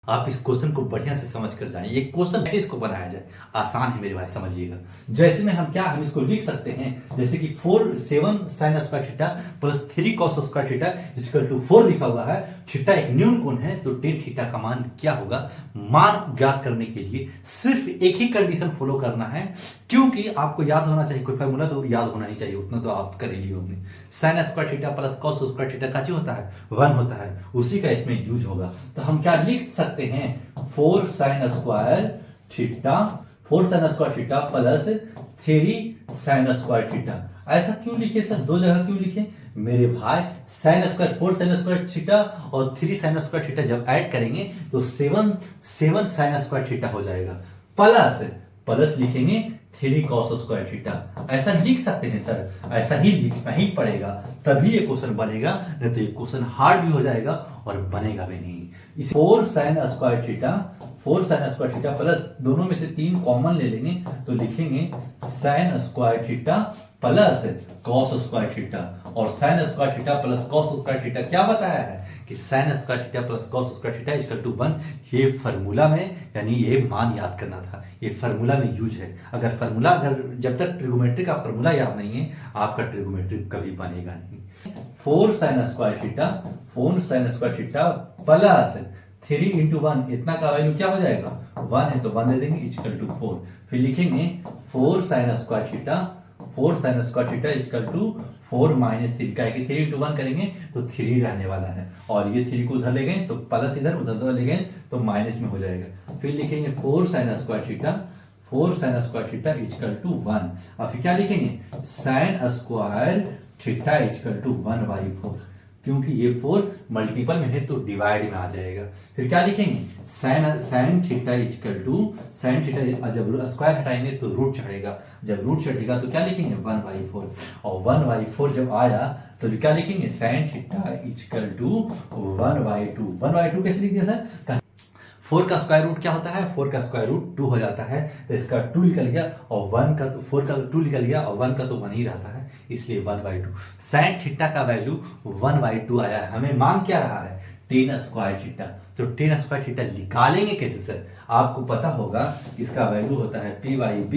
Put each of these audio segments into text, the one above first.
आप इस क्वेश्चन को बढ़िया से समझ कर जाएं। ये क्वेश्चन कैसे इसको बनाया जाए, आसान है मेरे भाई, समझिएगा। जैसे में हम इसको लिख सकते हैं, जैसे कि 7 sin square theta plus 3 cos square theta equal to 4 लिखा हुआ है। थीटा एक न्यून कोण है, तो tan थीटा का मान क्या होगा। मान को ज्ञात करने के लिए सिर्फ एक ही कंडीशन फॉलो करना है, क्योंकि आपको याद होना चाहिए, कोई फार्मूला तो याद होना ही चाहिए, उतना तो आप कर ही लिए होंगे। sin square theta plus cos square theta का जो होता है 1 होता है, उसी का इसमें यूज होगा। तो हम क्या लिख सकते हैं, 4 sin square theta plus 3 sin square theta. ऐसा क्यों लिखे सर, दो जगह क्यों लिखे मेरे भाई। sin square 4 sin square theta और 3 sin स्क्वायर थीटा जब ऐड करेंगे तो 7 sin स्क्वायर थीटा हो जाएगा, प्लस लिखेंगे 3 cos स्क्वायर थीटा। ऐसा लिख सकते हैं सर, ऐसा ही लिखना ही पड़ेगा, तभी ये क्वेश्चन बनेगा, नहीं तो ये क्वेश्चन हार्ड भी हो जाएगा और बनेगा भी नहीं। 4 sin स्क्वायर थीटा प्लस दोनों में से 3 कॉमन ले लेंगे तो लिखेंगे sin square theta plus cos square theta. और sin square theta plus cos square theta क्या बताया है कि sin square theta plus cos square theta equal to 1। ये फार्मूला में, यानी ये मान याद करना था, ये फार्मूला में यूज है। अगर जब तक ट्रिगोमेट्री का फार्मूला याद नहीं है, आपका ट्रिगोमेट्री कभी बनेगा नहीं। 4 sin square theta plus 3 into 1, इतना का वैल्यू क्या हो जाएगा 1 है, तो 1 दे देंगे इक्वल टू 4। फिर लिखेंगे 4 sin square theta equal to 4 minus 3 का है कि 3 into 1 करेंगे तो 3 रहने वाला है, और ये 3 को उधर ले गए तो प्लस इधर, उधर ले गए तो माइनस में हो जाएगा। फिर लिखेंगे 4 sin square theta equal to 1। और फिर क्या लिखेंगे sin square theta equal to 1/4, क्योंकि ये 4 मल्टीपल में है तो डिवाइड में आ जाएगा। फिर क्या लिखेंगे sin थीटा जब स्क्वायर हटाएंगे तो रूट चढ़ेगा, जब रूट चढ़ेगा तो क्या लिखेंगे 1/4, और 1/4 जब आया तो क्या लिखेंगे sin थीटा इक्वल टू 1/2 कैसे लिखेंगे सर, 4 का स्क्वायर रूट क्या होता है, 4 का स्क्वायर रूट 2 हो जाता है, तो इसका 2 निकल गया, और 4 का 2 निकल गया, और 1 का तो 1 ही रहता है, इसलिए 1/2। sin थीटा का वैल्यू 1/2 आया है। हमें मांग क्या रहा है, tan स्क्वायर थीटा। तो tan स्क्वायर थीटा निकालेंगे कैसे सर, आपको पता होगा इसका वैल्यू होता है p/b।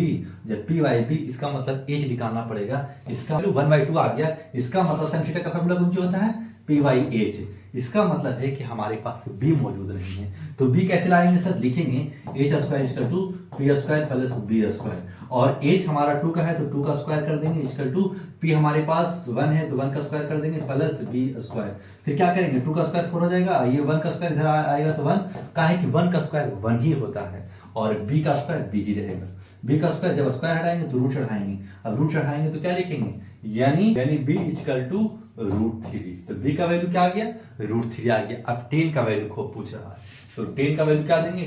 जब p/b, इसका मतलब h निकालना पड़ेगा, इसका वैल्यू 1/2 आ गया, इसका मतलब sin थीटा का फॉर्मूला कौन सा होता है p/h। इसका मतलब है कि हमारे पास b मौजूद नहीं है, तो b कैसे लाएंगे सर, लिखेंगे h square equal to p square plus b square, और h हमारा 2 का है तो 2 का स्क्वायर कर देंगे इक्वल टू p हमारे पास 1 है तो 1 का स्क्वायर कर देंगे प्लस b स्क्वायर। फिर क्या करेंगे 2 का स्क्वायर 4 हो जाएगा, ये 1 का स्क्वायर इधर आएगा तो 1 का है कि 1 का स्क्वायर 1 ही होता है, और b का स्क्वायर b ही रहेगा। b का स्क्वायर जब स्क्वायर हटाएंगे तो रूट चढ़ाएंगे, अब रूट चढ़ाएंगे तो क्या लिखेंगे, यानी b इक्वल टू √3। तो b का वैल्यू क्या आ गया, √3 आ गया। अब tan का वैल्यू को पूछ रहा है, तो tan का वैल्यू क्या देंगे,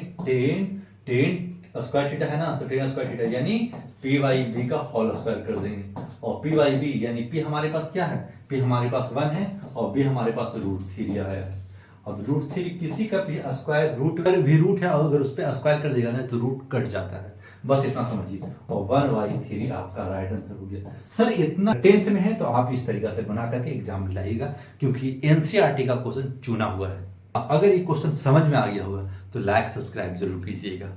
tan स्क्वायर थीटा है ना, तो tan स्क्वायर थीटा यानी p/b का होल स्क्वायर कर देंगे, और p/b यानी p हमारे पास क्या है, p हमारे पास 1 है और b हमारे पास √3 आया है। अब √3 किसी का भी स्क्वायर रूट है, और अगर उस पर स्क्वायर कर देगा ना तो रूट कट जाता है, बस इतना समझिए, और 1/3 आपका राइट आंसर हो गया। सर इतना 10th में है तो आप इस तरीका से बना करके एग्जाम में लाइएगा, क्योंकि एनसीईआरटी का क्वेश्चन चुना हुआ है। अगर ये क्वेश्चन समझ में आ गया होगा तो लाइक सब्सक्राइब जरूर कीजिएगा।